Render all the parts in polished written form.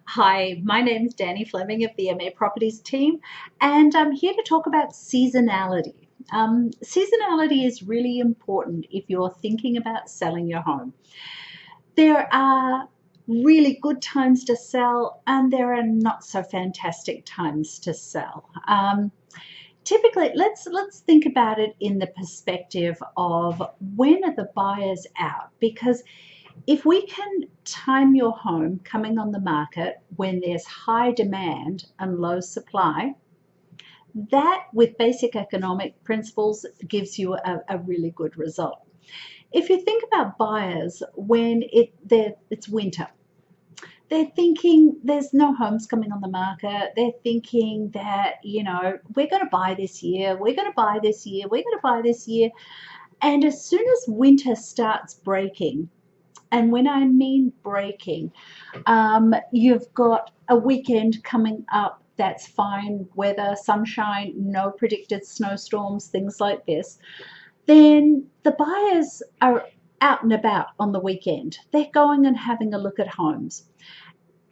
Hi, my name is Danny Fleming of the MA Properties team, and I'm here to talk about seasonality. Seasonality is really important if you're thinking about selling your home. There are really good times to sell, and there are not so fantastic times to sell. Typically, let's think about it in the perspective of when are the buyers out, because if we can time your home coming on the market when there's high demand and low supply, that with basic economic principles gives you a really good result. If you think about buyers when it's winter, they're thinking there's no homes coming on the market. They're thinking that, we're going to buy this year, we're going to buy this year, we're going to buy this year. And as soon as winter starts breaking, and when I mean breaking, you've got a weekend coming up that's fine weather, sunshine, no predicted snowstorms, things like this, then the buyers are out and about on the weekend. They're going and having a look at homes.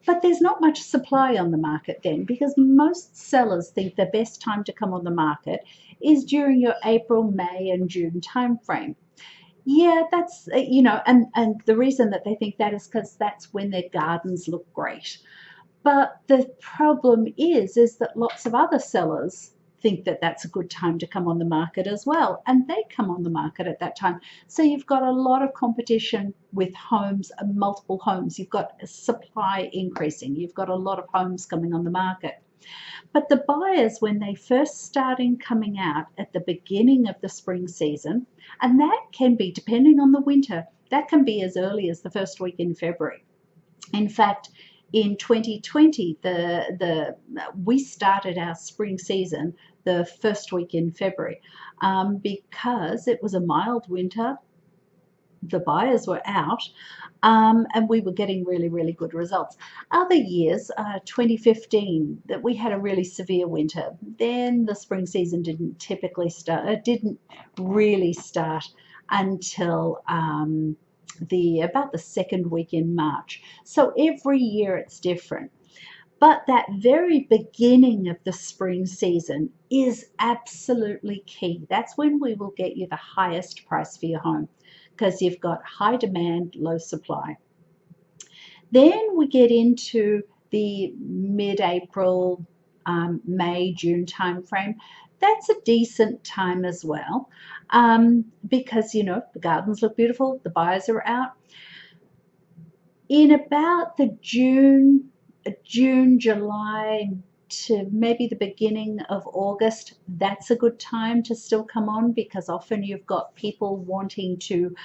But there's not much supply on the market then, because most sellers think the best time to come on the market is during your April, May, and June timeframe. Yeah, that's, and the reason that they think that is because that's when their gardens look great. But the problem is that lots of other sellers think that that's a good time to come on the market as well, and they come on the market at that time. So you've got a lot of competition with homes, multiple homes. You've got supply increasing. You've got a lot of homes coming on the market. But the buyers, when they first starting coming out at the beginning of the spring season, and that can be, depending on the winter, that can be as early as the first week in February. In fact, in 2020, we started our spring season the first week in February because it was a mild winter. The buyers were out, and we were getting really, really good results. Other years, 2015, that we had a really severe winter. Then the spring season didn't really start until about the second week in March. So every year it's different. But that very beginning of the spring season is absolutely key. That's when we will get you the highest price for your home, because you've got high demand, low supply. Then we get into the mid-April, May, June timeframe. That's a decent time as well, because, the gardens look beautiful, the buyers are out. In about the June, July to maybe the beginning of August, that's a good time to still come on, because often you've got people wanting to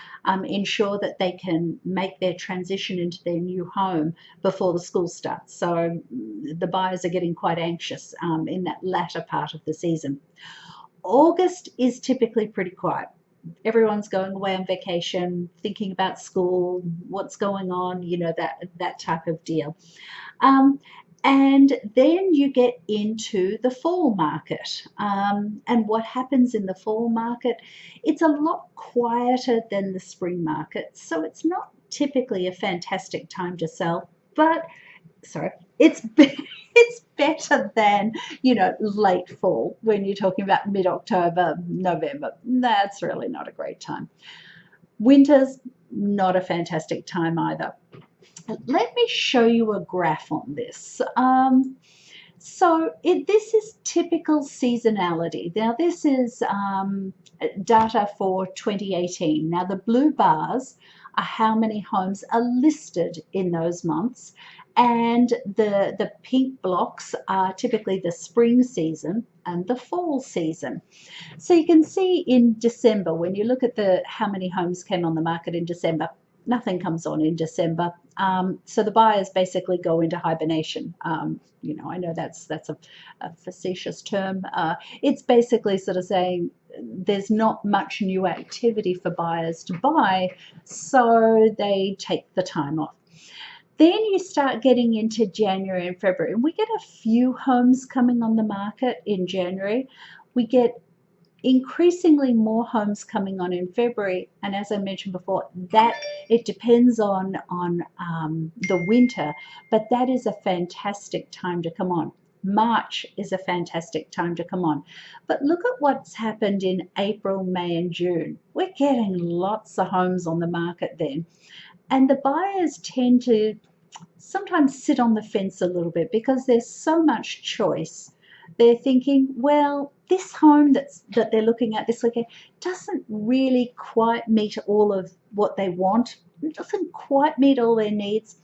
ensure that they can make their transition into their new home before the school starts. So the buyers are getting quite anxious in that latter part of the season. August is typically pretty quiet. Everyone's going away on vacation, thinking about school, what's going on, that type of deal. And then you get into the fall market. And what happens in the fall market, it's a lot quieter than the spring market. So it's not typically a fantastic time to sell, but it's better than, late fall when you're talking about mid-October, November. That's really not a great time. Winter's not a fantastic time either. Let me show you a graph on this. This is typical seasonality. Now, this is data for 2018. Now, the blue bars are how many homes are listed in those months, and the pink blocks are typically the spring season and the fall season. So you can see in December, when you look at how many homes came on the market in December, nothing comes on in December. So the buyers basically go into hibernation. I know that's a facetious term. It's basically sort of saying there's not much new activity for buyers to buy, so they take the time off. Then you start getting into January and February, and we get a few homes coming on the market in January. We get increasingly more homes coming on in February, and as I mentioned before, that It depends on the winter, but that is a fantastic time to come on. March is a fantastic time to come on. But look at what's happened in April, May, and June. We're getting lots of homes on the market then. And the buyers tend to sometimes sit on the fence a little bit because there's so much choice. They're thinking, well, this home that they're looking at this weekend doesn't really quite meet all of what they want. It doesn't quite meet all their needs.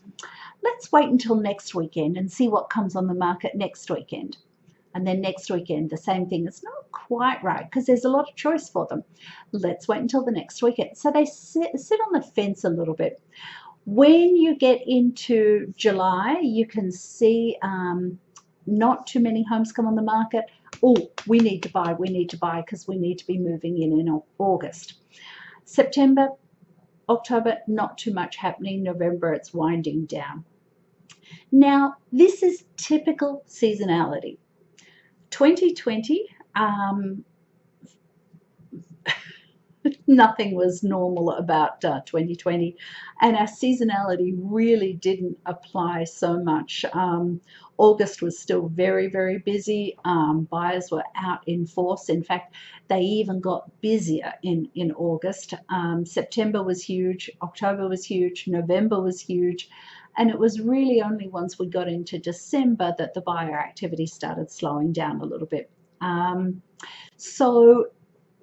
Let's wait until next weekend and see what comes on the market next weekend. And then next weekend, the same thing. It's not quite right because there's a lot of choice for them. Let's wait until the next weekend. So they sit on the fence a little bit. When you get into July, you can see not too many homes come on the market. Oh, we need to buy because we need to be moving in August. September, October, not too much happening. November, it's winding down. Now, this is typical seasonality. 2020, nothing was normal about 2020, and our seasonality really didn't apply so much. August was still very, very busy. Buyers were out in force. In fact, they even got busier in August. September was huge, October was huge, November was huge, and it was really only once we got into December that the buyer activity started slowing down a little bit. So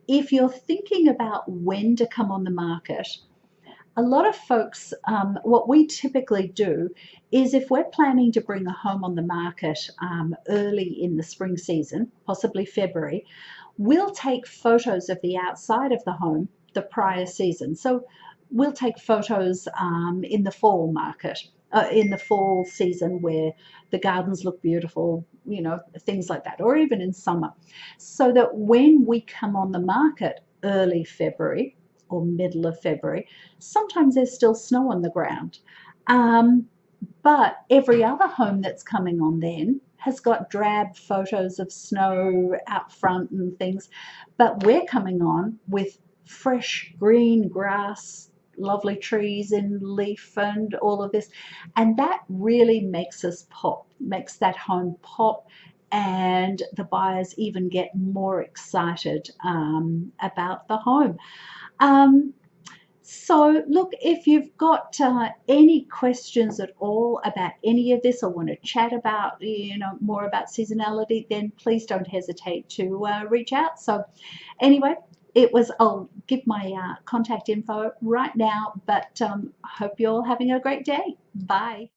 if you're thinking about when to come on the market, a lot of folks, what we typically do is if we're planning to bring a home on the market early in the spring season, possibly February, we'll take photos of the outside of the home the prior season. So we'll take photos in the fall market, in the fall season where the gardens look beautiful, you know, things like that, or even in summer, so that when we come on the market early February or middle of February, sometimes there's still snow on the ground. But every other home that's coming on then has got drab photos of snow out front and things. But we're coming on with fresh green grass, lovely trees in leaf and all of this. And that really makes us pop, makes that home pop. And the buyers even get more excited about the home. So look, if you've got any questions at all about any of this or want to chat about, you know, more about seasonality, then please don't hesitate to reach out. So anyway, I'll give my contact info right now, but hope you're all having a great day. Bye.